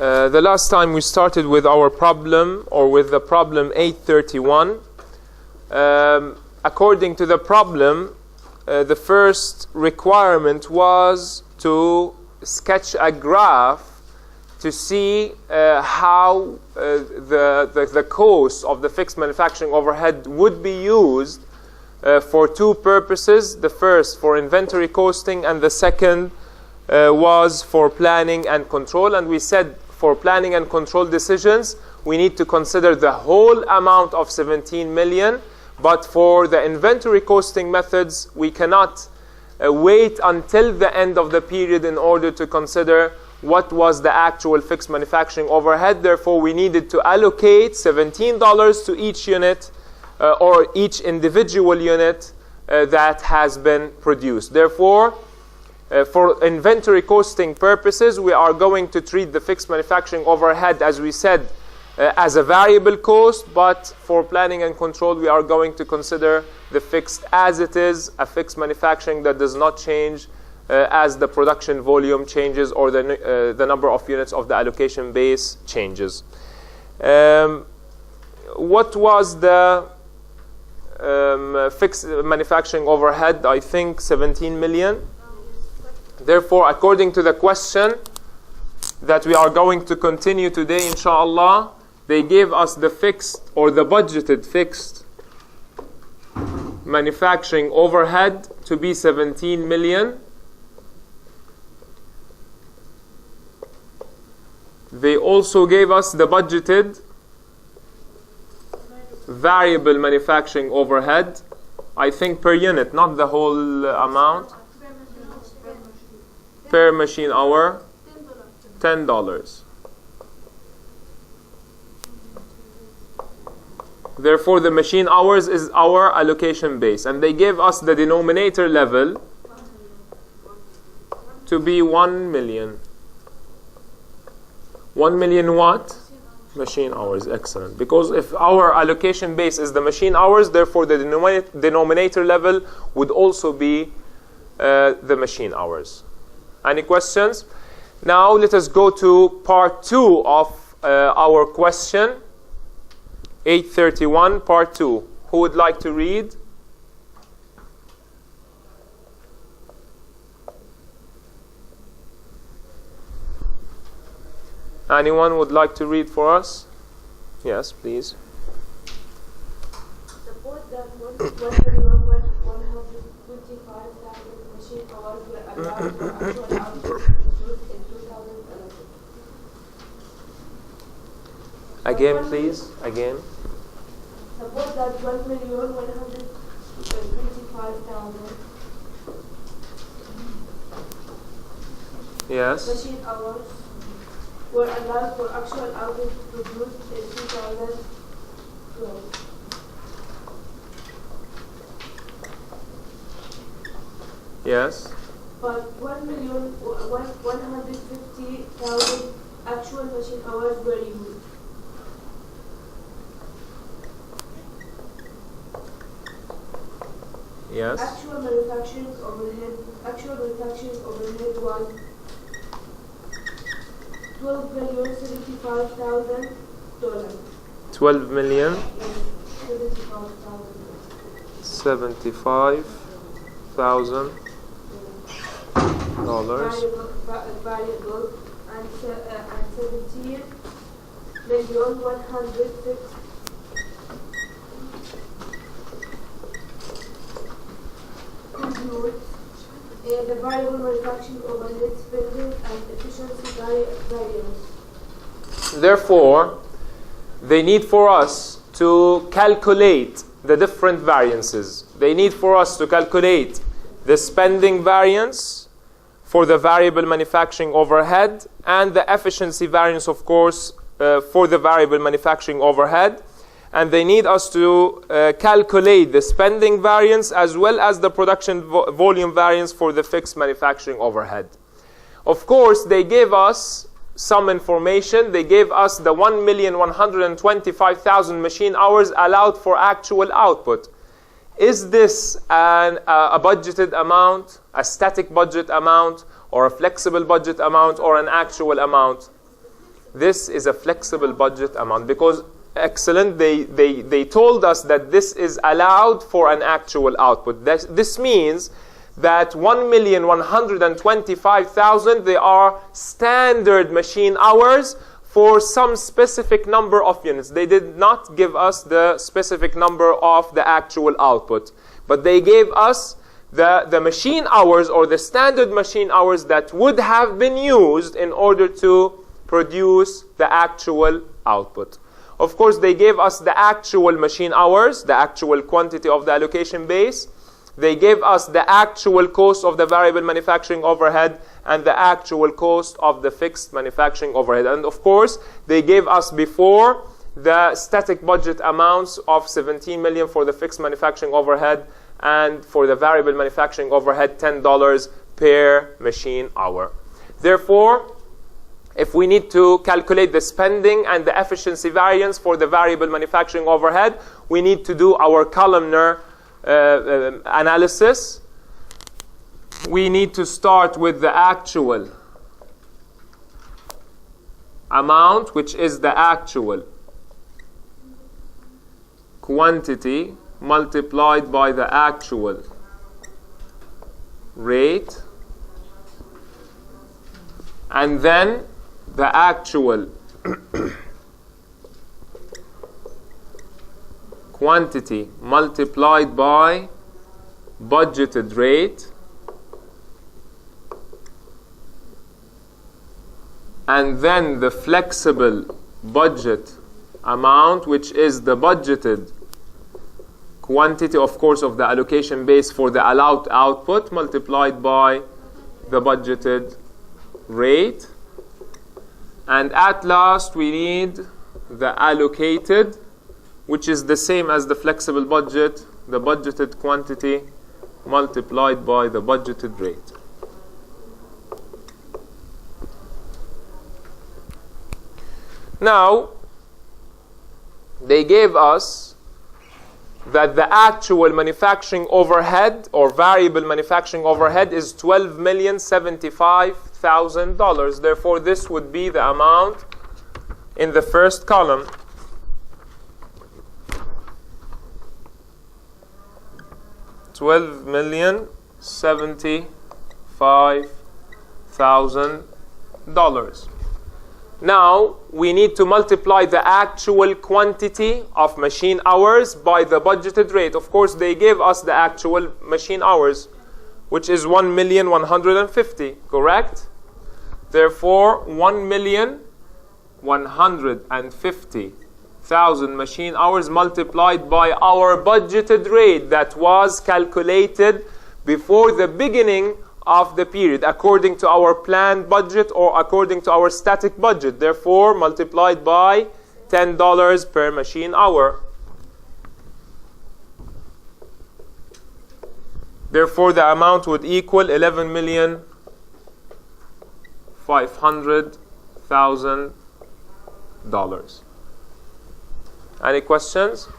The last time we started with our problem, or with the problem 831. According to the problem, the first requirement was to sketch a graph to see how the cost of the fixed manufacturing overhead would be used for two purposes. The first for inventory costing, and the second was for planning and control. And we said for planning and control decisions, we need to consider the whole amount of 17 million. But for the inventory costing methods, we cannot wait until the end of the period in order to consider what was the actual fixed manufacturing overhead. Therefore, we needed to allocate $17 to each unit or each individual unit that has been produced. Therefore, for inventory costing purposes, we are going to treat the fixed manufacturing overhead, as we said, as a variable cost, but for planning and control, we are going to consider the fixed as it is, a fixed manufacturing that does not change as the production volume changes or the number of units of the allocation base changes. What was the fixed manufacturing overhead? I think 17 million. Therefore, according to the question that we are going to continue today, inshallah, they gave us the fixed or the budgeted fixed manufacturing overhead to be 17 million. They also gave us the budgeted variable manufacturing overhead, I think per unit, not the whole amount. Per machine hour, $10. Therefore, the machine hours is our allocation base. And they gave us the denominator level to be 1 million. 1 million what? Machine hours. Excellent. Because if our allocation base is the machine hours, therefore the denominator level would also be the machine hours. Any questions? Now let us go to part 2 of our question. 831, part 2. Who would like to read? Anyone would like to read for us? Yes, please. Suppose that 125,000 machine hours were allowed for actual output produced in 2011. Again, please. Again. Suppose that 1,125,000 Yes. machine hours were allowed for actual output produced in 2012. Yes. But 1,150,000 actual machine hours were used. Yes. Actual manufacturing overhead was $12,075,000. 12 million. $75,000. $75,000. Variable and 17,106,000 includes the variable manufacturing overhead spending and efficiency variance. Therefore, they need for us to calculate the different variances. They need for us to calculate the spending variance for the variable manufacturing overhead and the efficiency variance, of course, for the variable manufacturing overhead. And they need us to calculate the spending variance as well as the production volume variance for the fixed manufacturing overhead. Of course, they gave us some information. They gave us the 1,125,000 machine hours allowed for actual output. Is this a budgeted amount, a static budget amount, or a flexible budget amount, or an actual amount? this is a flexible budget amount, because excellent, they told us that this is allowed for an actual output. This means that 1,125,000, they are standard machine hours for some specific number of units. They did not give us the specific number of the actual output, but they gave us the machine hours, or the standard machine hours that would have been used in order to produce the actual output. Of course, they gave us the actual machine hours, the actual quantity of the allocation base. They gave us the actual cost of the variable manufacturing overhead and the actual cost of the fixed manufacturing overhead. And of course, they gave us before the static budget amounts of 17 million for the fixed manufacturing overhead, and for the variable manufacturing overhead, $10 per machine hour. Therefore, if we need to calculate the spending and the efficiency variance for the variable manufacturing overhead, we need to do our columnar analysis. We need to start with the actual amount, which is the actual quantity multiplied by the actual rate, and then the actual quantity multiplied by budgeted rate, and then the flexible budget amount, which is the budgeted quantity, of course, of the allocation base for the allowed output, multiplied by the budgeted rate. And at last, we need the allocated, which is the same as the flexible budget, the budgeted quantity multiplied by the budgeted rate. Now, they gave us that the actual manufacturing overhead, or variable manufacturing overhead, is $12,075,000. Therefore, this would be the amount in the first column. $12,075,000. Now, we need to multiply the actual quantity of machine hours by the budgeted rate. Of course, they gave us the actual machine hours, which is 1,150,000, correct? Therefore, 1,150,000 machine hours multiplied by our budgeted rate that was calculated before the beginning of the period, according to our planned budget or according to our static budget. Therefore, multiplied by $10 per machine hour. Therefore, the amount would equal $11,500,000. Any questions?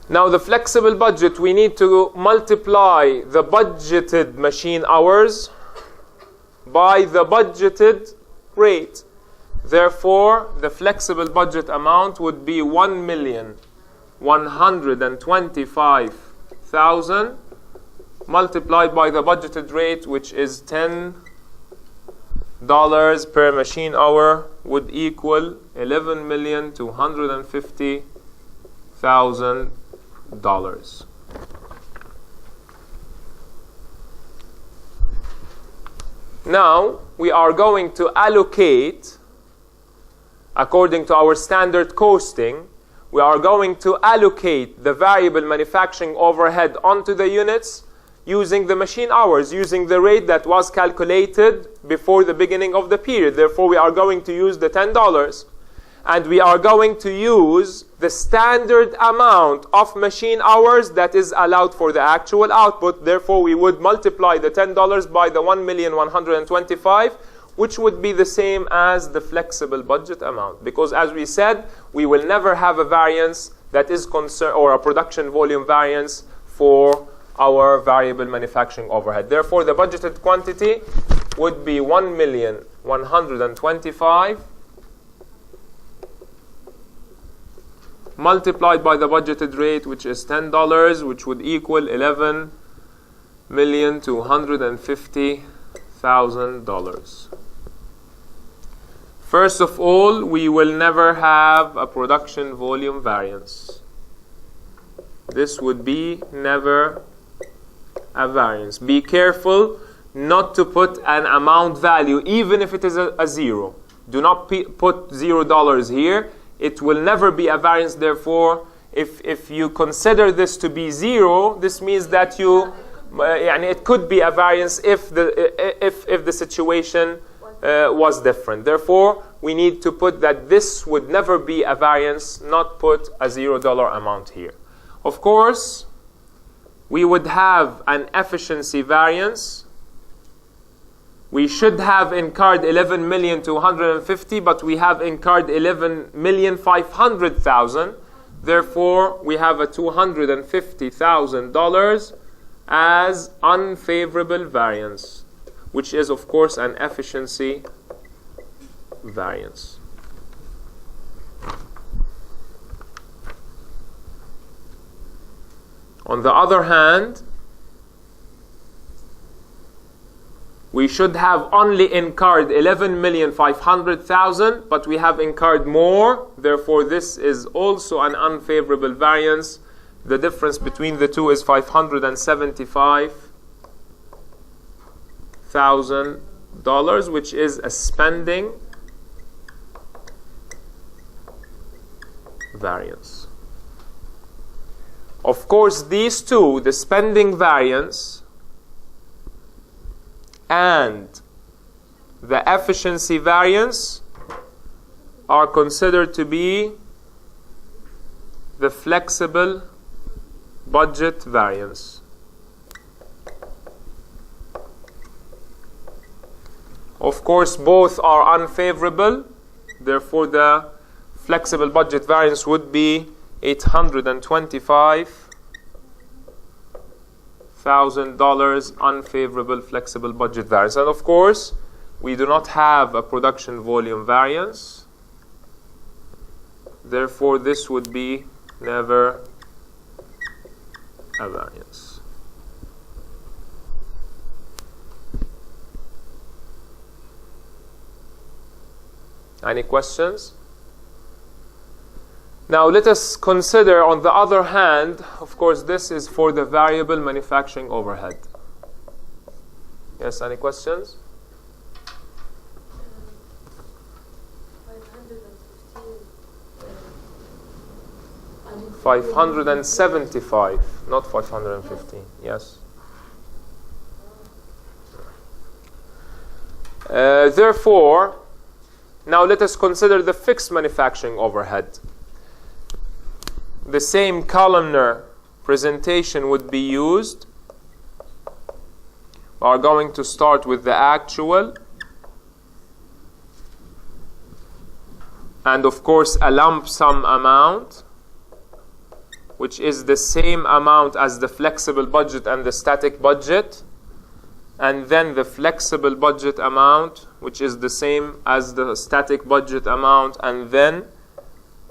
Now, the flexible budget, we need to multiply the budgeted machine hours by the budgeted rate. Therefore, the flexible budget amount would be 1,125,000 multiplied by the budgeted rate, which is $10 per machine hour, would equal $11,250,000. Now, we are going to allocate, according to our standard costing, we are going to allocate the variable manufacturing overhead onto the units using the machine hours, using the rate that was calculated before the beginning of the period. Therefore, we are going to use the $10. And we are going to use the standard amount of machine hours that is allowed for the actual output. Therefore, we would multiply the $10 by the 1,125,000, which would be the same as the flexible budget amount. Because as we said, we will never have a variance that is concerned, or a production volume variance for our variable manufacturing overhead. Therefore, the budgeted quantity would be 1,125,000 multiplied by the budgeted rate, which is $10, which would equal $11,250,000. First of all, we will never have a production volume variance. This would be never a variance. Be careful not to put an amount value, even if it is a zero. Do not put $0 here. It will never be a variance. Therefore, if you consider this to be zero, this means that it could be a variance if the situation was different. Therefore, we need to put that this would never be a variance, not put a $0 amount here. Of course, we would have an efficiency variance. We should have incurred 11,250,000, but we have incurred 11,500,000. Therefore, we have a $250,000 as unfavorable variance, which is, of course, an efficiency variance. On the other hand, we should have only incurred 11,500,000, but we have incurred more. Therefore, this is also an unfavorable variance. The difference between the two is $575,000, which is a spending variance. Of course, these two, the spending variance and the efficiency variance, are considered to be the flexible budget variance. Of course, both are unfavorable. Therefore, the flexible budget variance would be $825,000 unfavorable flexible budget variance. And of course, we do not have a production volume variance. Therefore, this would be never a variance. Any questions? Now let us consider, on the other hand, of course, this is for the variable manufacturing overhead. Yes, any questions? 575, not 515. Yes. Therefore, now let us consider the fixed manufacturing overhead. The same columnar presentation would be used. We are going to start with the actual, and of course a lump sum amount, which is the same amount as the flexible budget and the static budget, and then the flexible budget amount, which is the same as the static budget amount, and then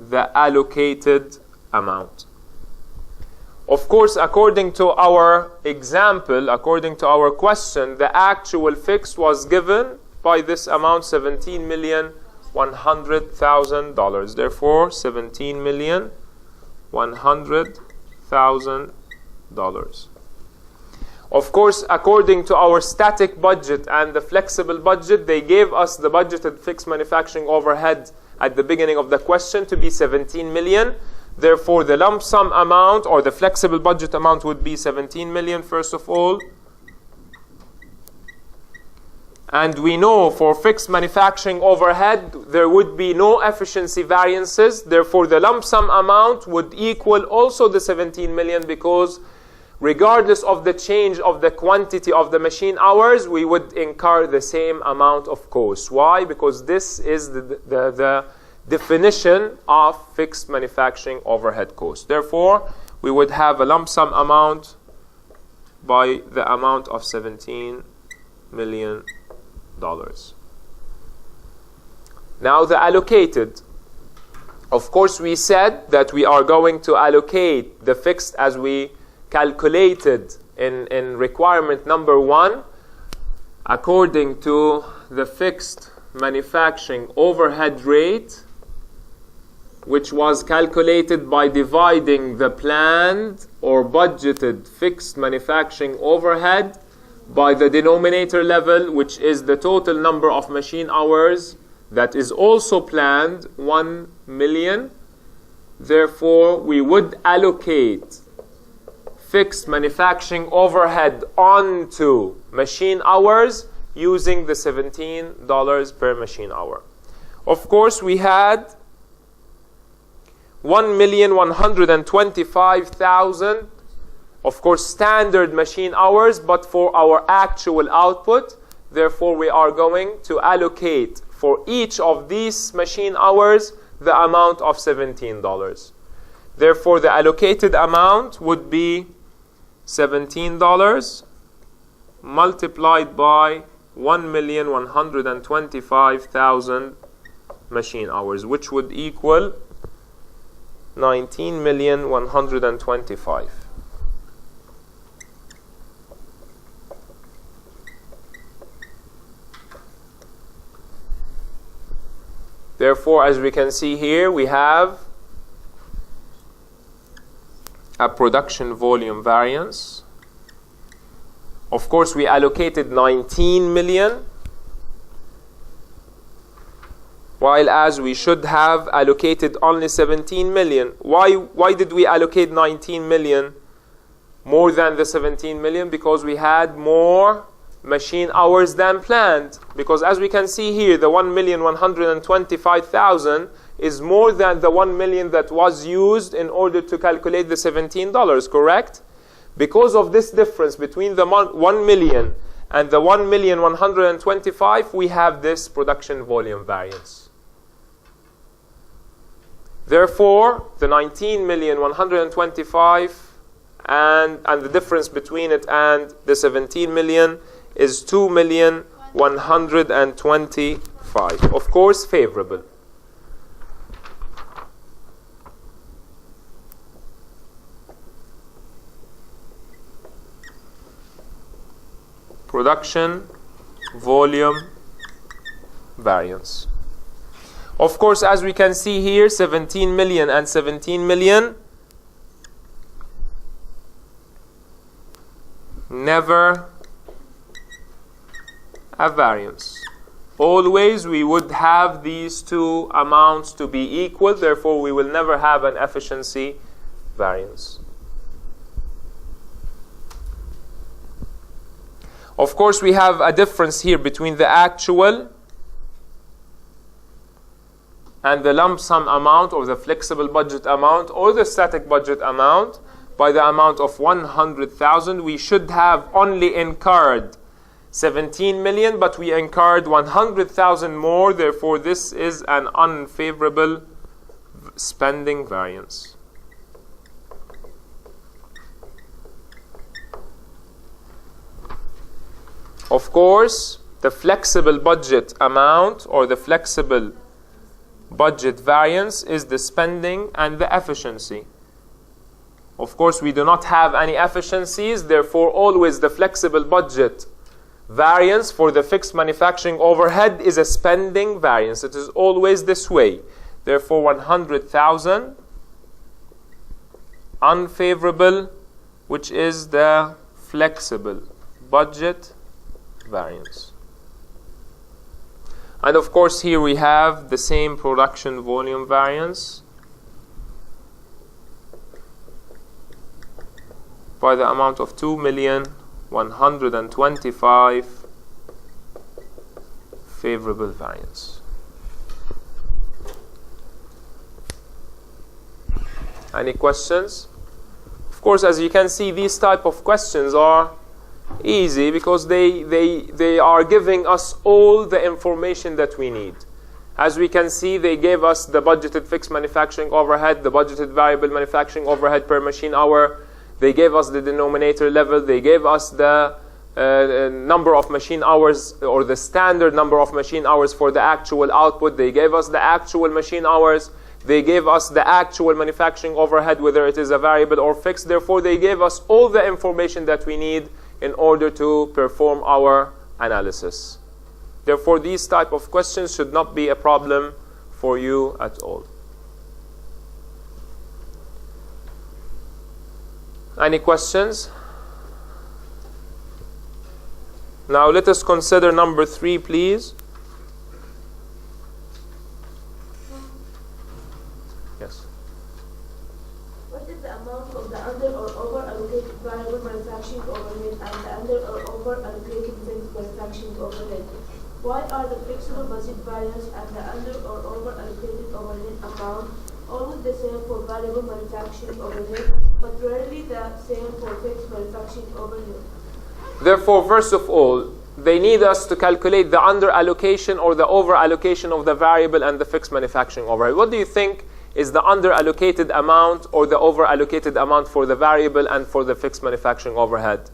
the allocated amount. Of course, according to our example, according to our question, the actual fix was given by this amount, $17,100,000. Therefore, $17,100,000. Of course, according to our static budget and the flexible budget, they gave us the budgeted fixed manufacturing overhead at the beginning of the question to be 17 million. Therefore, the lump sum amount or the flexible budget amount would be 17 million, first of all. And we know for fixed manufacturing overhead, there would be no efficiency variances. Therefore, the lump sum amount would equal also the 17 million, because regardless of the change of the quantity of the machine hours, we would incur the same amount of cost. Why? Because this is the definition of fixed manufacturing overhead cost. Therefore, we would have a lump sum amount by the amount of $17 million. Now the allocated. Of course, we said that we are going to allocate the fixed as we calculated in requirement number 1 according to the fixed manufacturing overhead rate, which was calculated by dividing the planned or budgeted fixed manufacturing overhead by the denominator level, which is the total number of machine hours that is also planned, 1 million. Therefore, we would allocate fixed manufacturing overhead onto machine hours using the $17 per machine hour. Of course, we had 1,125,000, of course, standard machine hours, but for our actual output. Therefore, we are going to allocate for each of these machine hours the amount of $17. Therefore, the allocated amount would be $17 multiplied by 1,125,000 machine hours, which would equal 19,125,000. Therefore, as we can see here, we have a production volume variance. Of course, we allocated 19 million, while as we should have allocated only 17 million. Why did we allocate 19 million more than the 17 million? Because we had more machine hours than planned. Because as we can see here, the 1,125,000 is more than the 1 million that was used in order to calculate the $17, correct? Because of this difference between the 1 million and the 1,125,000, we have this production volume variance. Therefore, the 19,125,000 and the difference between it and the 17 million is 2,125,000. Of course, favorable. Production volume variance. Of course, as we can see here, 17 million and 17 million never a variance. Always we would have these two amounts to be equal, therefore we will never have an efficiency variance. Of course, we have a difference here between the actual and the lump sum amount, or the flexible budget amount, or the static budget amount. By the amount of 100,000, we should have only incurred 17 million, but we incurred 100,000 more. Therefore, this is an unfavorable spending variance. Of course, the flexible budget amount or the flexible budget variance is the spending and the efficiency. Of course, we do not have any efficiencies, therefore always the flexible budget variance for the fixed manufacturing overhead is a spending variance. It is always this way. Therefore, 100,000 unfavorable, which is the flexible budget variance. And of course, here we have the same production volume variance by the amount of 2,125,000 favorable variance. Any questions? Of course, as you can see, these type of questions are easy because they are giving us all the information that we need. As we can see, they gave us the budgeted fixed manufacturing overhead, the budgeted variable manufacturing overhead per machine hour. They gave us the denominator level. They gave us the number of machine hours, or the standard number of machine hours for the actual output. They gave us the actual machine hours. They gave us the actual manufacturing overhead, whether it is a variable or fixed. Therefore, they gave us all the information that we need in order to perform our analysis. Therefore, these type of questions should not be a problem for you at all. Any questions? Now let us consider number 3, please. Yes. What is the amount of the under or over allocated variable manufacturing overhead and the under or over allocated fixed manufacturing overhead? Why are the flexible budget variance and the under or over allocated overhead amount always the same for variable manufacturing overhead, but rarely the same for fixed manufacturing overhead? Therefore, first of all, they need us to calculate the under allocation or the over allocation of the variable and the fixed manufacturing overhead. What do you think is the under allocated amount or the over allocated amount for the variable and for the fixed manufacturing overhead?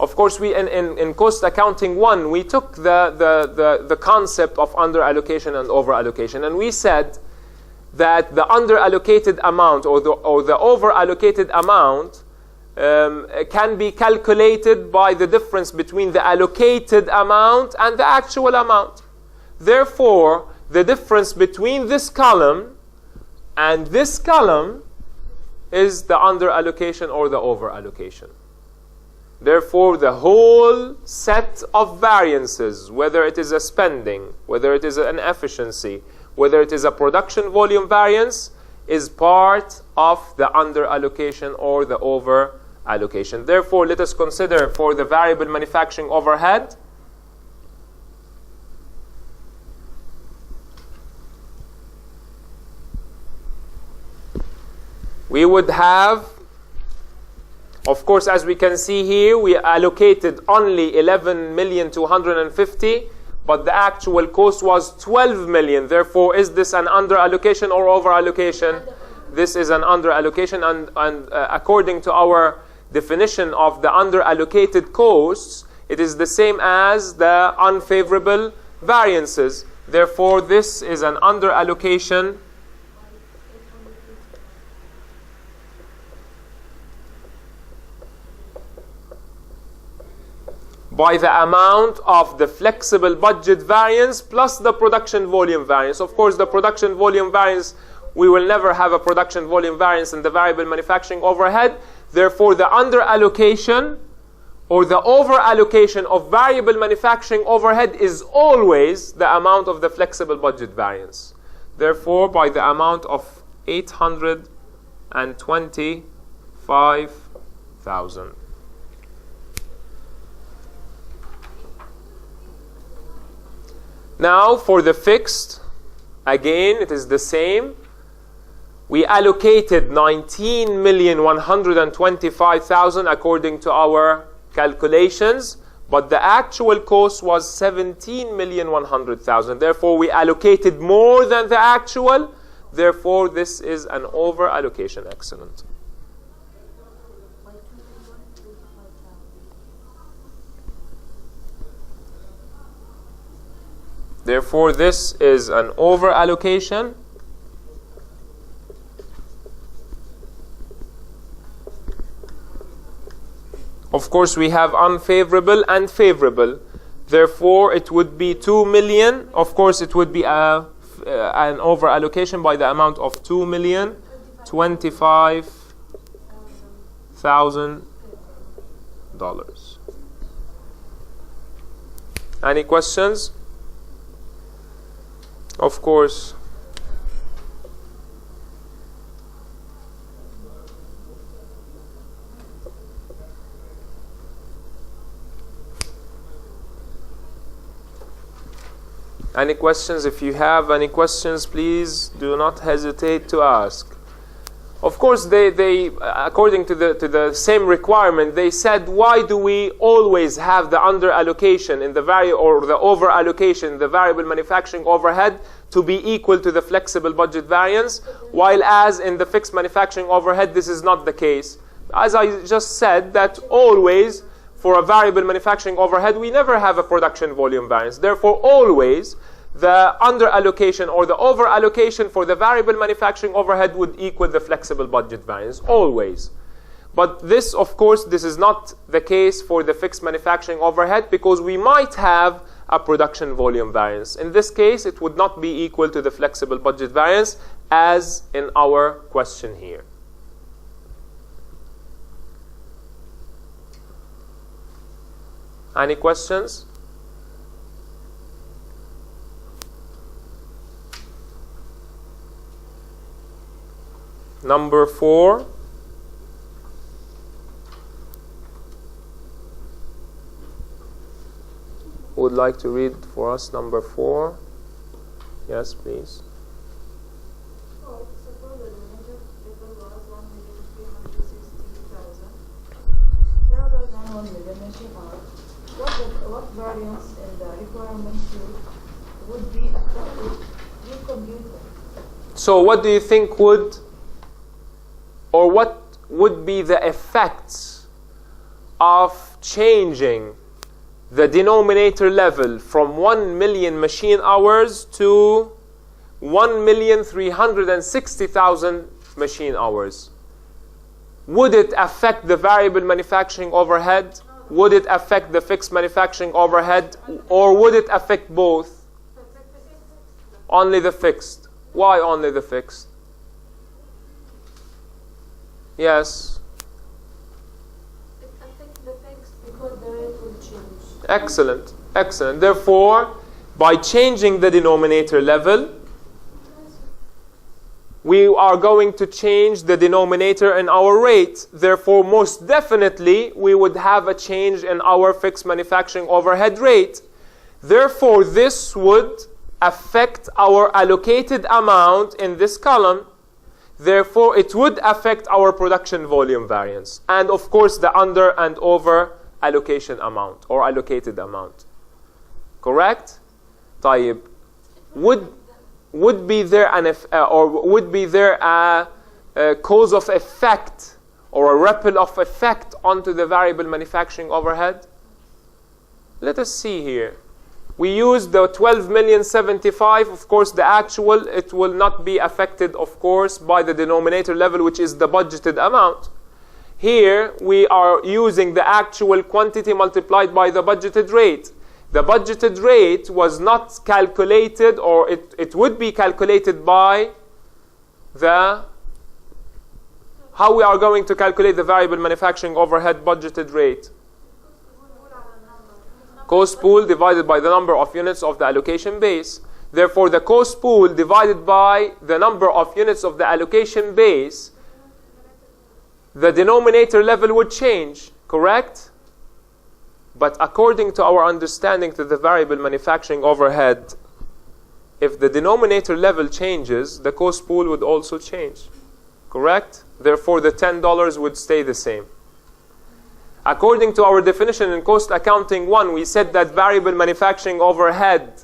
Of course, we in cost accounting 1, we took the concept of under allocation and over allocation, and we said that the under allocated amount or the over allocated amount can be calculated by the difference between the allocated amount and the actual amount. Therefore, the difference between this column and this column is the under allocation or the over allocation. Therefore, the whole set of variances, whether it is a spending, whether it is an efficiency, whether it is a production volume variance, is part of the under allocation or the over allocation. Therefore, let us consider for the variable manufacturing overhead, we would have, of course, as we can see here, we allocated only 11,250,000, but the actual cost was 12 million. Therefore, is this an under allocation or over allocation? This is an under allocation, and according to our definition of the under allocated costs, it is the same as the unfavorable variances. Therefore, this is an under allocation by the amount of the flexible budget variance plus the production volume variance. Of course, the production volume variance, we will never have a production volume variance in the variable manufacturing overhead. Therefore, the under allocation or the over allocation of variable manufacturing overhead is always the amount of the flexible budget variance. Therefore, by the amount of 825,000. Now, for the fixed, again, it is the same. We allocated 19,125,000 according to our calculations, but the actual cost was 17,100,000. Therefore, we allocated more than the actual. Therefore, this is an over allocation. Excellent. Therefore, this is an over allocation. Of course, we have unfavorable and favorable. Therefore, it would be 2 million. Of course, it would be an over allocation by the amount of $2,025,000. Any questions? Of course. Any questions? If you have any questions, please do not hesitate to ask. Of course, they according to the same requirement, they said, why do we always have the under allocation in the or the over allocation in the variable manufacturing overhead to be equal to the flexible budget variance, while as in the fixed manufacturing overhead, this is not the case. As I just said, that always for a variable manufacturing overhead, we never have a production volume variance. Therefore, always the under allocation or the over allocation for the variable manufacturing overhead would equal the flexible budget variance, always. But this, of course, this is not the case for the fixed manufacturing overhead, because we might have a production volume variance. In this case, it would not be equal to the flexible budget variance, as in our question here. Any questions? Number 4. Who would like to read for us number 4? Yes, please. Suppose the limited level was 1,360,000. Rather than 1 million machine hours. What variance in the requirement would be affected? You compute them. So what do you think would, or what would be the effects of changing the denominator level from 1 million machine hours to 1,360,000 machine hours? Would it affect the variable manufacturing overhead? Would it affect the fixed manufacturing overhead? Or would it affect both? Only the fixed. Why only the fixed? Yes. It affects the fixed because the rate will change. Excellent. Excellent. Therefore, by changing the denominator level, we are going to change the denominator in our rate. Therefore, most definitely, we would have a change in our fixed manufacturing overhead rate. Therefore, this would affect our allocated amount in this column. Therefore, it would affect our production volume variance. And of course, the under and over allocation amount or allocated amount. Correct? طيب. Would be there a cause of effect or a ripple of effect onto the variable manufacturing overhead? Let us see here. We use the 12,075,000. Of course, the actual, it will not be affected, of course, by the denominator level, which is the budgeted amount. Here, we are using the actual quantity multiplied by the budgeted rate. The budgeted rate was not calculated, or it would be calculated by the... How we are going to calculate the variable manufacturing overhead budgeted rate? Cost pool divided by the number of units of the allocation base. Therefore, the cost pool divided by the number of units of the allocation base, the denominator level would change, correct? But according to our understanding to the variable manufacturing overhead, if the denominator level changes, the cost pool would also change, correct? Therefore, the $10 would stay the same. According to our definition in Cost Accounting 1, we said that variable manufacturing overhead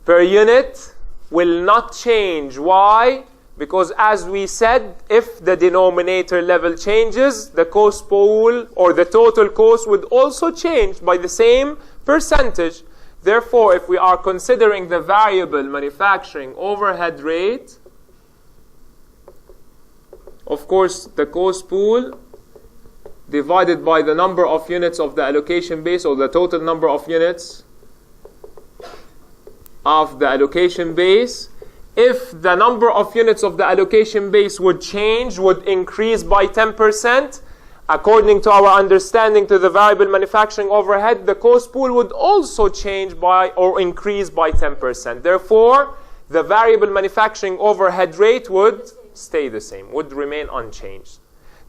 per unit will not change. Why? Because as we said, if the denominator level changes, the cost pool or the total cost would also change by the same percentage. Therefore, if we are considering the variable manufacturing overhead rate, of course, the cost pool divided by the number of units of the allocation base, or the total number of units of the allocation base, if the number of units of the allocation base would change, would increase by 10%, according to our understanding to the variable manufacturing overhead, the cost pool would also change by or increase by 10%. Therefore, the variable manufacturing overhead rate would stay the same, would remain unchanged.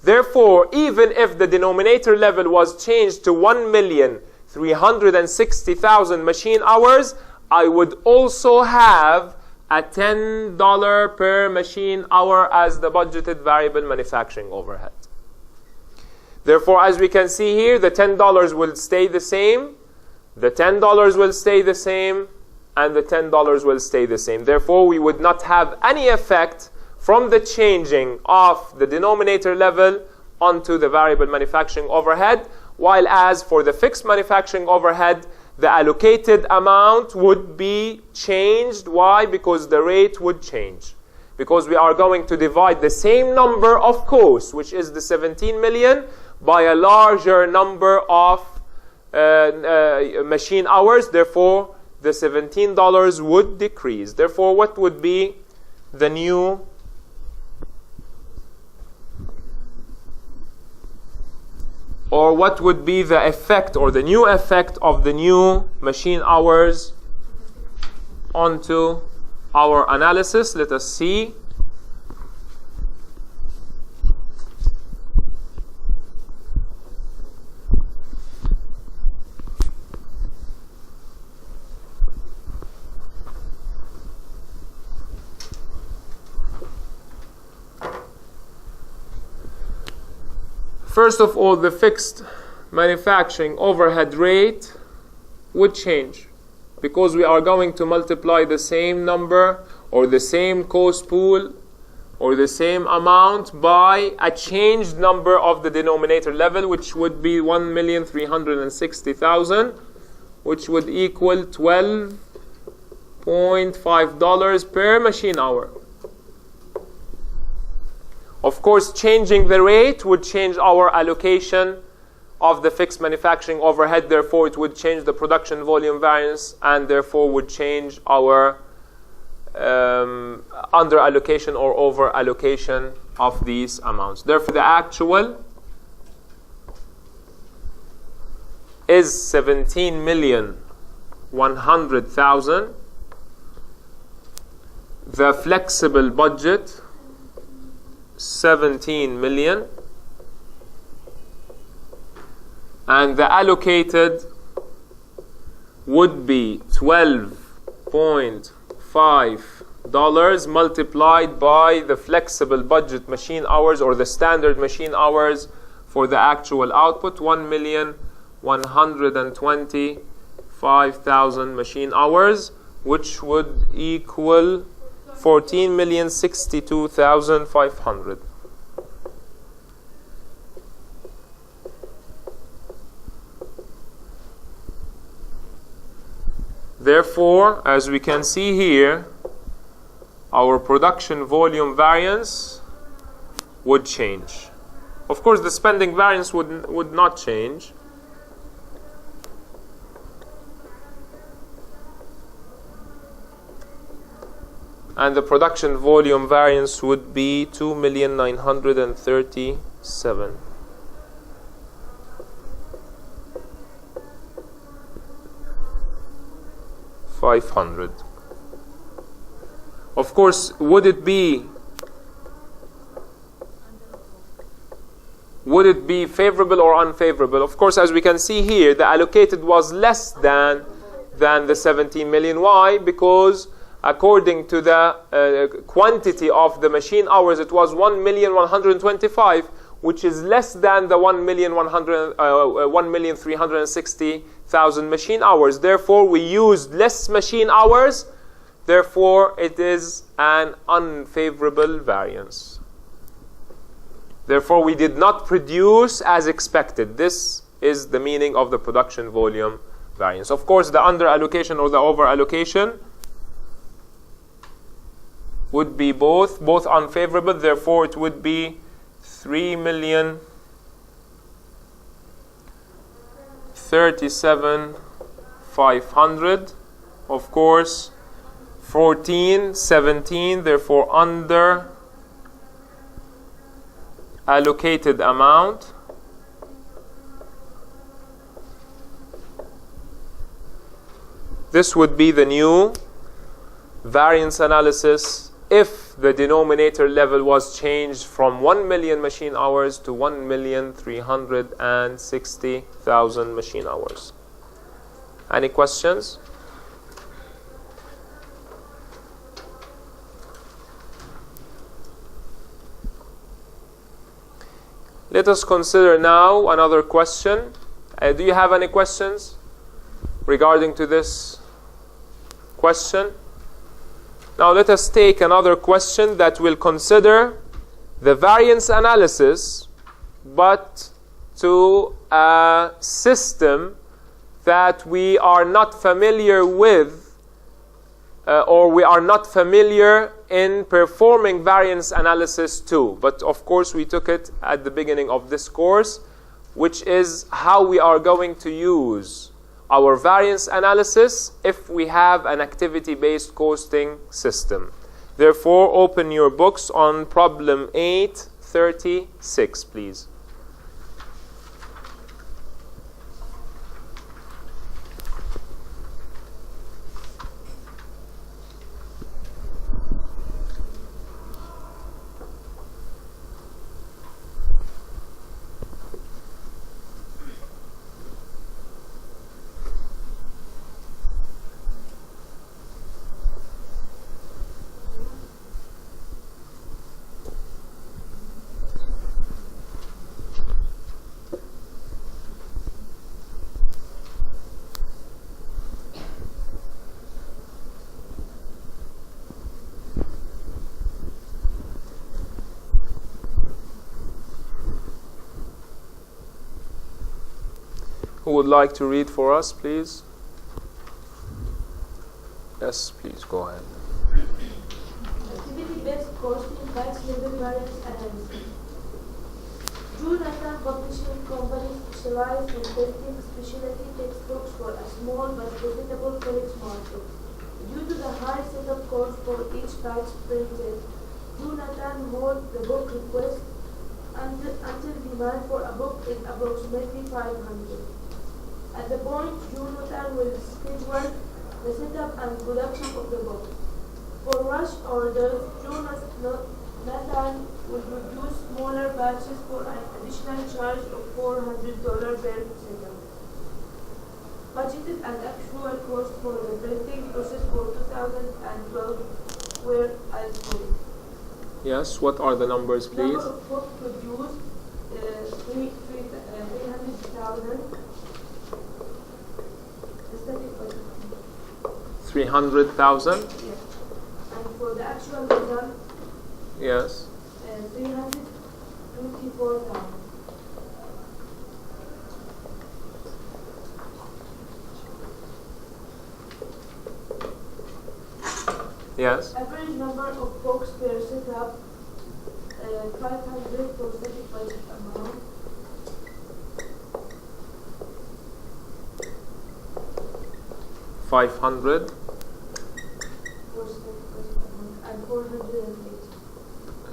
Therefore, even if the denominator level was changed to 1,360,000 machine hours, I would also have a $10 per machine hour as the budgeted variable manufacturing overhead. Therefore, as we can see here, the $10 will stay the same, the $10 will stay the same, and the $10 will stay the same. Therefore, we would not have any effect from the changing of the denominator level onto the variable manufacturing overhead. while as for the fixed manufacturing overhead, the allocated amount would be changed. Why? Because the rate would change. Because we are going to divide the same number of costs, which is the 17 million, by a larger number of machine hours. Therefore, the $17 would decrease. Therefore, what would be the new or what would be the effect or the new effect of the new machine hours onto our analysis? Let us see. First of all, the fixed manufacturing overhead rate would change because we are going to multiply the same number or the same cost pool or the same amount by a changed number of the denominator level, which would be 1,360,000, which would equal $12.5 per machine hour. Of course, changing the rate would change our allocation of the fixed manufacturing overhead. Therefore, it would change the production volume variance and therefore would change our under allocation or over allocation of these amounts. Therefore, the actual is 17,100,000. The flexible budget 17 million, and the allocated would be $12.5 multiplied by the flexible budget machine hours or the standard machine hours for the actual output, 1,125,000 machine hours, which would equal 14,062,500. Therefore, as we can see here, our production volume variance would change. Of course, the spending variance would not change. And the production volume variance would be 2,937,500. Of course, would it be favorable or unfavorable? Of course, as we can see here, the allocated was less than the 17 million. Why? Because according to the quantity of the machine hours, it was 1,125,000, which is less than the 1,360,000 machine hours. Therefore, we used less machine hours. Therefore, it is an unfavorable variance. Therefore, we did not produce as expected. This is the meaning of the production volume variance. Of course, the under allocation or the over allocation would be both unfavorable. Therefore, it would be 3,037,500. Of course, 14, 17. Therefore, under allocated amount. This would be the new variance analysis if the denominator level was changed from 1 million machine hours to 1,360,000 machine hours. Any questions? Let us consider now another question. Do you have any questions regarding to this question? Now let us take another question that will consider the variance analysis, but to a system that we are not familiar with, or we are not familiar in performing variance analysis to. But of course we took it at the beginning of this course, which is how we are going to use our variance analysis if we have an activity-based costing system. Therefore, open your books on problem 836, please. Who would like to read for us, please? Yes, please, go ahead. Activity-based costing batch level variance analysis. Jonathan Publishing Company specialized in testing specialty textbooks for a small but profitable college market. Due to the high setup cost for each batch printed, Jonathan hold the book request until demand for a book is approximately 500. At the point, Jonathan will schedule the setup and production of the book. For rush orders, Jonathan will produce smaller batches for an additional charge of $400 per setup. Budgeted and actual cost for the printing process for 2012 were as follows. Yes, what are the numbers, please? Number of books produced, 300,000. 300,000? Yes. And for the actual result, Yes. 324,000. Yes. Average number of books per setup, 500 for static budget amount. $500 For static budget amount and 480.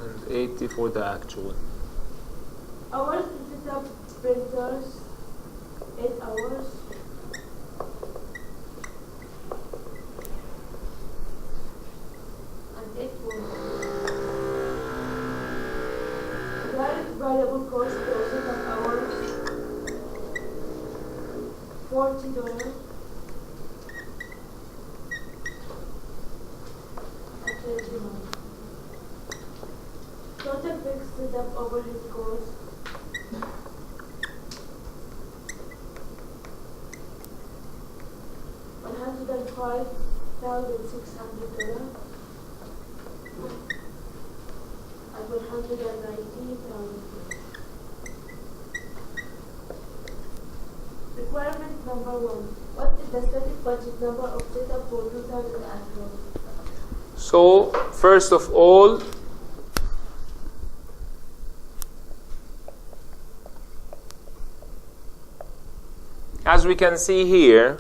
and 80 for the actual. Hours to set up printers, 8 hours. And 8 for direct variable cost per setup hours, $40. Total fixed setup overhead cost, $105,600 and $119,000. Requirement number 1. What is the static budget number of setup for 2012? So, first of all, as we can see here,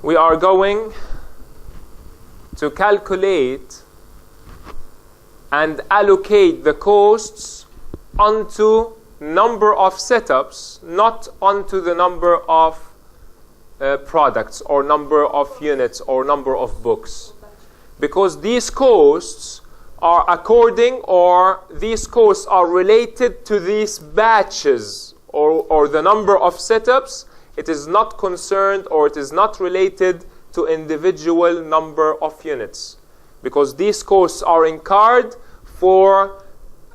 we are going to calculate and allocate the costs onto number of setups, not onto the number of products or number of units or number of books, because these costs are related to these batches or the number of setups. It is not concerned, or it is not related to individual number of units, because these costs are incurred for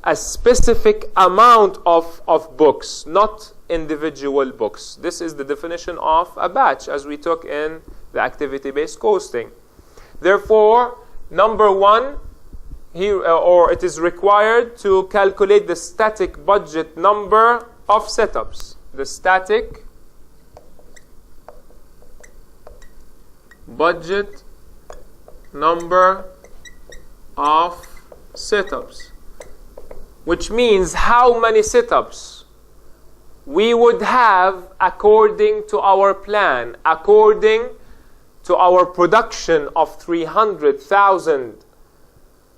a specific amount of books, not individual books. This is the definition of a batch as we took in the activity-based costing. Therefore, number 1 here, or it is required to calculate the static budget number of setups. The static budget number of setups, which means how many setups we would have according to our plan, according to our production of 300,000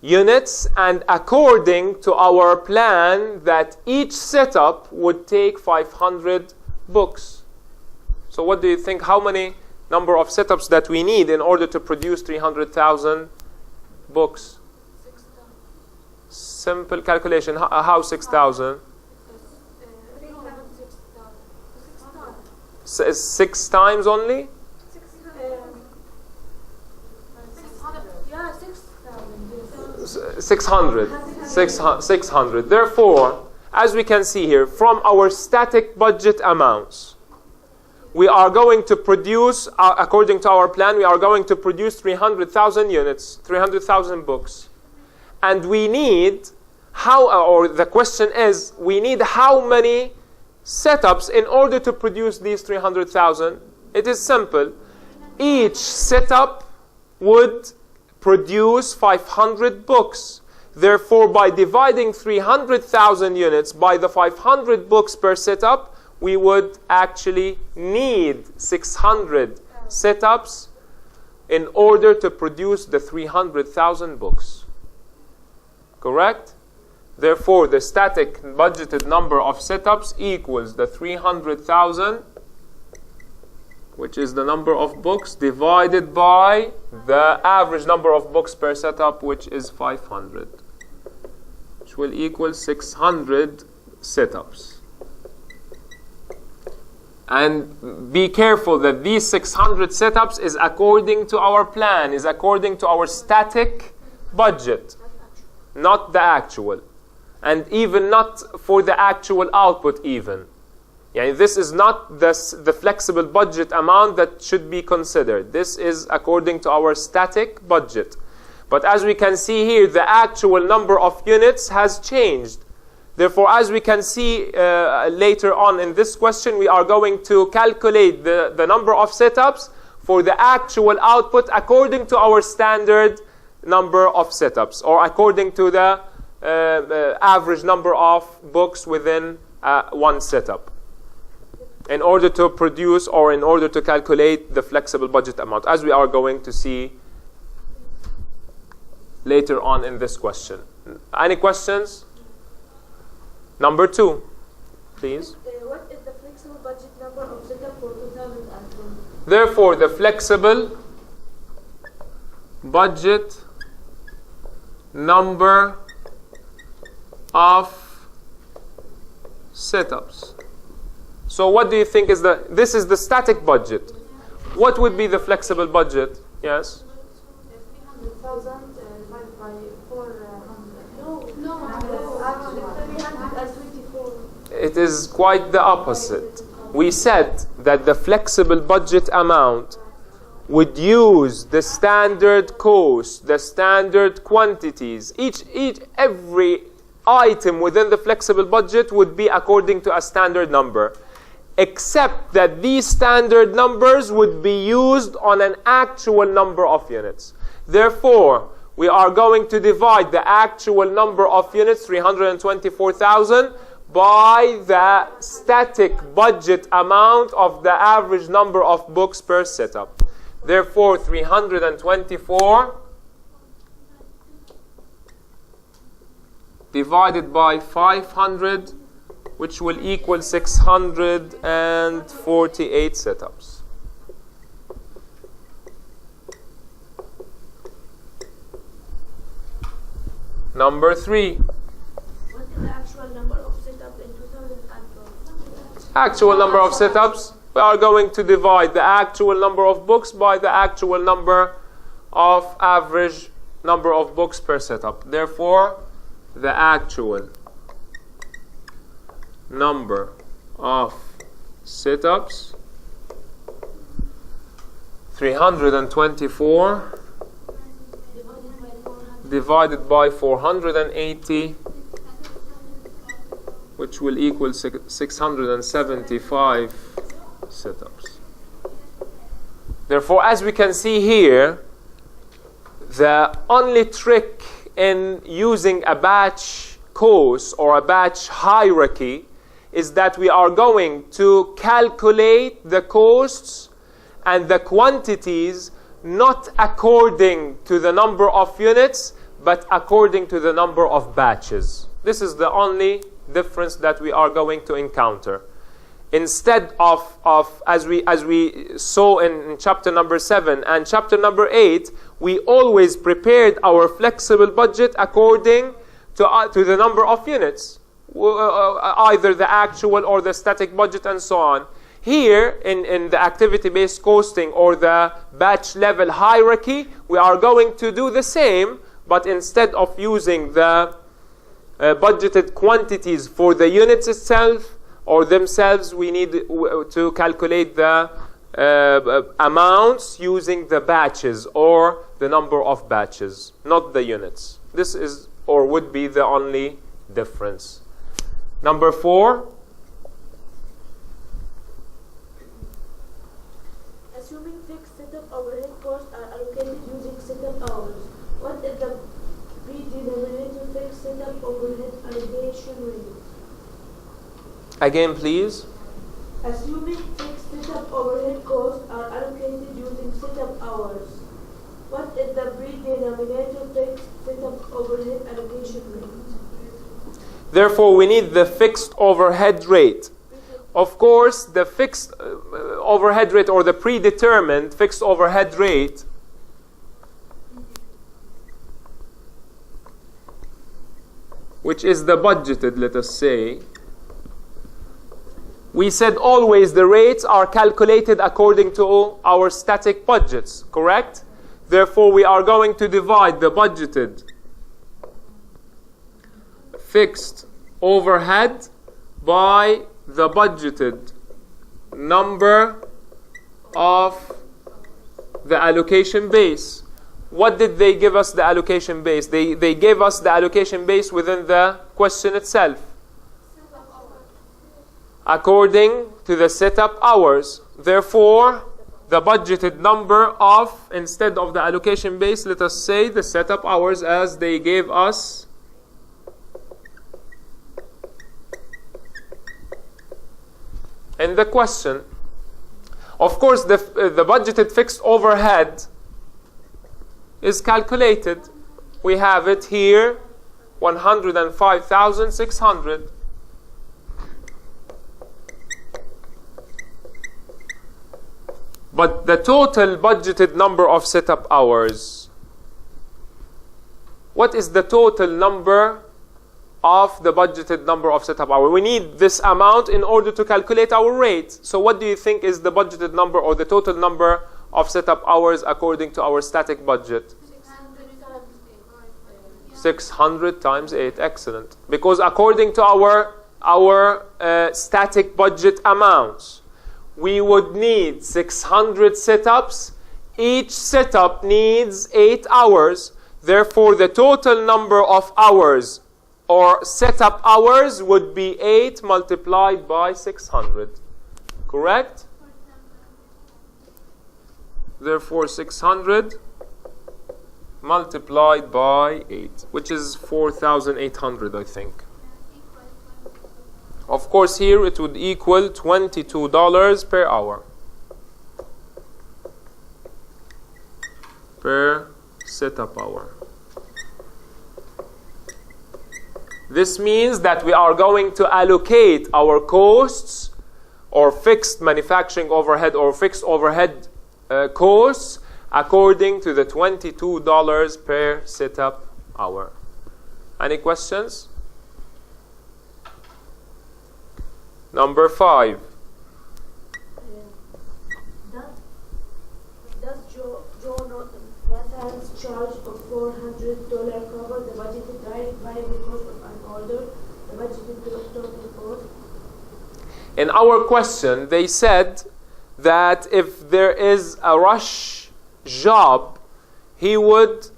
units, and according to our plan that each setup would take 500 books. So what do you think, how many number of setups that we need in order to produce 300,000 books? 6,000. Simple calculation. How 6,000? 6 times only? 600. Therefore, as we can see here, from our static budget amounts, we are going to produce, according to our plan, we are going to produce 300,000 units, 300,000 books. And we need, the question is, we need how many setups in order to produce these 300,000? It is simple. Each setup would produce 500 books. Therefore, by dividing 300,000 units by the 500 books per setup, we would actually need 600 setups in order to produce the 300,000 books. Correct? Therefore, the static budgeted number of setups equals the 300,000, which is the number of books, divided by the average number of books per setup, which is 500, which will equal 600 setups. And be careful that these 600 setups is according to our plan, is according to our static budget, not the actual. And even not for the actual output even. Yeah, this is not the flexible budget amount that should be considered. This is according to our static budget. But as we can see here, the actual number of units has changed. Therefore, as we can see later on in this question, we are going to calculate the number of setups for the actual output according to our standard number of setups, or according to the average number of books within one setup, in order to produce or in order to calculate the flexible budget amount, as we are going to see later on in this question. Any questions? Number 2, please. What is the flexible budget number of setup for 2020? Therefore, the flexible budget number of setups. So what do you think is this is the static budget. What would be the flexible budget? Yes? 300,000 divided by 400. No. Actually, 324. It is quite the opposite. We said that the flexible budget amount would use the standard cost, the standard quantities. Every item within the flexible budget would be according to a standard number, except that these standard numbers would be used on an actual number of units. Therefore, we are going to divide the actual number of units, 324,000, by the static budget amount of the average number of books per setup. Therefore, 324 divided by 500, which will equal 648 setups. Number 3. What is the actual number of setups in 2012? Actual number of setups, we are going to divide the actual number of books by the actual number of average number of books per setup. Therefore, the actual number of setups, 324 divided by 480, which will equal 675 sit-ups. Therefore, as we can see here, the only trick in using a batch course or a batch hierarchy is that we are going to calculate the costs and the quantities not according to the number of units, but according to the number of batches. This is the only difference that we are going to encounter. Instead of as we saw in chapter number 7 and chapter number 8, we always prepared our flexible budget according to the number of units, either the actual or the static budget and so on. Here, in the activity-based costing or the batch level hierarchy, we are going to do the same, but instead of using the budgeted quantities for the units itself or themselves, we need to calculate the amounts using the batches or the number of batches, not the units. This is or would be the only difference. Number 4. Assuming fixed setup overhead costs are allocated using setup hours, what is the pre-denominator fixed setup overhead allocation rate? Again, please. Assuming fixed setup overhead costs are allocated using setup hours, what is the pre-denominator fixed setup overhead allocation rate? Therefore, we need the fixed overhead rate. Of course, the fixed overhead rate or the predetermined fixed overhead rate which is the budgeted, let us say. We said always the rates are calculated according to our static budgets, correct? Therefore, we are going to divide the budgeted fixed overhead by the budgeted number of the allocation base. What did they give us the allocation base? They gave us the allocation base within the question itself, according to the setup hours. Therefore, the budgeted number of, instead of the allocation base, let us say the setup hours as they gave us in the question. Of course, the budgeted fixed overhead is calculated. We have it here, 105,600. But the total budgeted number of setup hours, what is the total number of the budgeted number of setup hours? We need this amount in order to calculate our rate. So what do you think is the budgeted number or the total number of setup hours according to our static budget? 600 times 8. Excellent. Because according to our static budget amounts, we would need 600 setups. Each setup needs 8 hours. Therefore, the total number of hours or setup hours would be 8 multiplied by 600. Correct? Therefore, 600 multiplied by 8, which is 4,800, I think. Of course, here it would equal $22 per hour. Per setup hour. This means that we are going to allocate our costs or fixed manufacturing overhead or fixed overhead costs according to the $22 per setup hour. Any questions? Number 5. Does Jonathan's charge of $400 cover the budgeted direct variable cost of an order, the budgeted total cost? In our question, they said that if there is a rush job, he would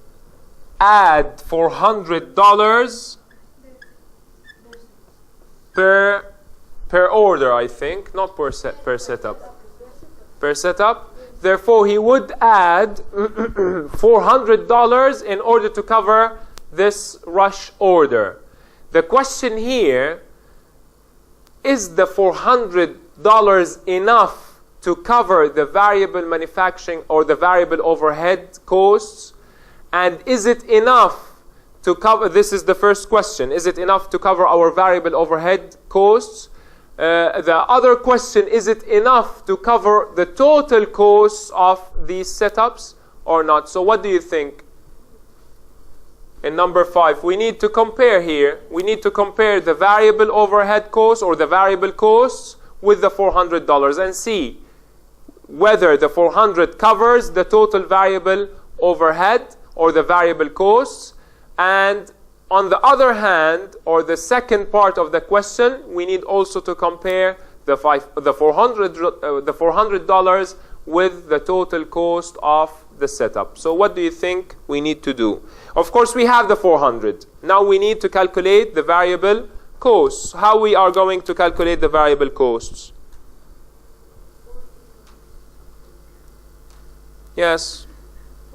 add $400 per order, I think, not per setup. Per setup. Therefore, he would add $400 in order to cover this rush order. The question here, is the $400 enough to cover the variable manufacturing or the variable overhead costs? And is it enough to cover, this is the first question, is it enough to cover our variable overhead costs? The other question, is it enough to cover the total costs of these setups or not? So what do you think? In number 5, we need to compare here. We need to compare the variable overhead costs or the variable costs with the $400 and see whether the $400 covers the total variable overhead or the variable costs. And on the other hand, or the second part of the question, we need also to compare the $400 with the total cost of the setup. So what do you think we need to do? Of course, we have the 400. Now we need to calculate the variable costs. How we are going to calculate the variable costs? Yes.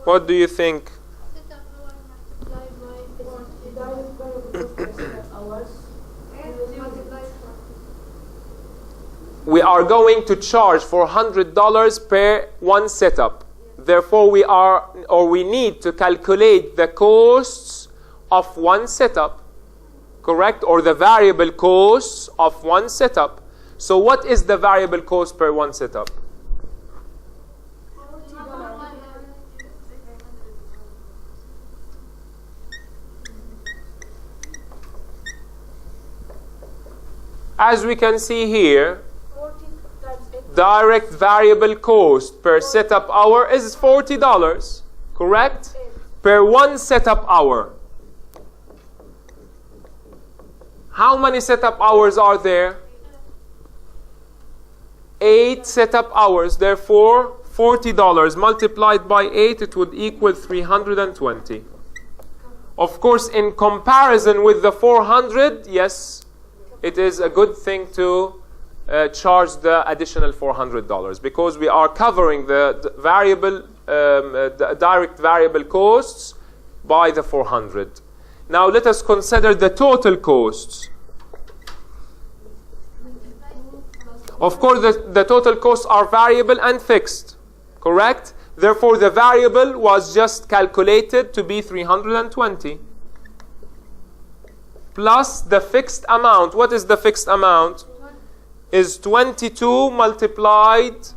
What do you think? We are going to charge $400 per one setup. Therefore, we need to calculate the costs of one setup, correct? Or the variable costs of one setup. So what is the variable cost per one setup? As we can see here, direct variable cost per setup hour is $40, correct? Per one setup hour. How many setup hours are there? 8 setup hours. Therefore, $40 multiplied by 8, it would equal 320. Of course, in comparison with the 400, yes, it is a good thing to charge the additional $400 because we are covering the variable, the direct variable costs by the 400. Now let us consider the total costs. Of course, the total costs are variable and fixed, correct? Therefore, the variable was just calculated to be 320. Plus the fixed amount. What is the fixed amount? Is 22 multiplied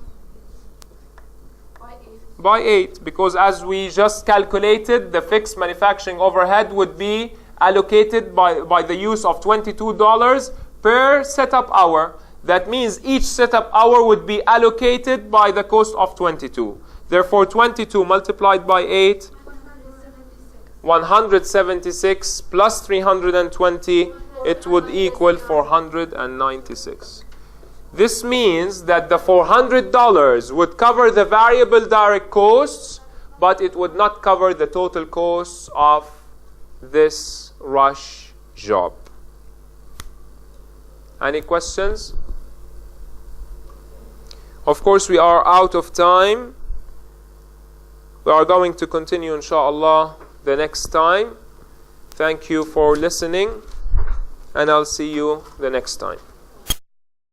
by 8. Because as we just calculated, the fixed manufacturing overhead would be allocated by the use of $22 per setup hour. That means each setup hour would be allocated by the cost of 22. Therefore, 22 multiplied by 8, 176 plus 320, it would equal 496. This means that the $400 would cover the variable direct costs, but it would not cover the total costs of this rush job. Any questions? Of course, we are out of time. We are going to continue, inshallah, the next time. Thank you for listening, and I'll see you the next time.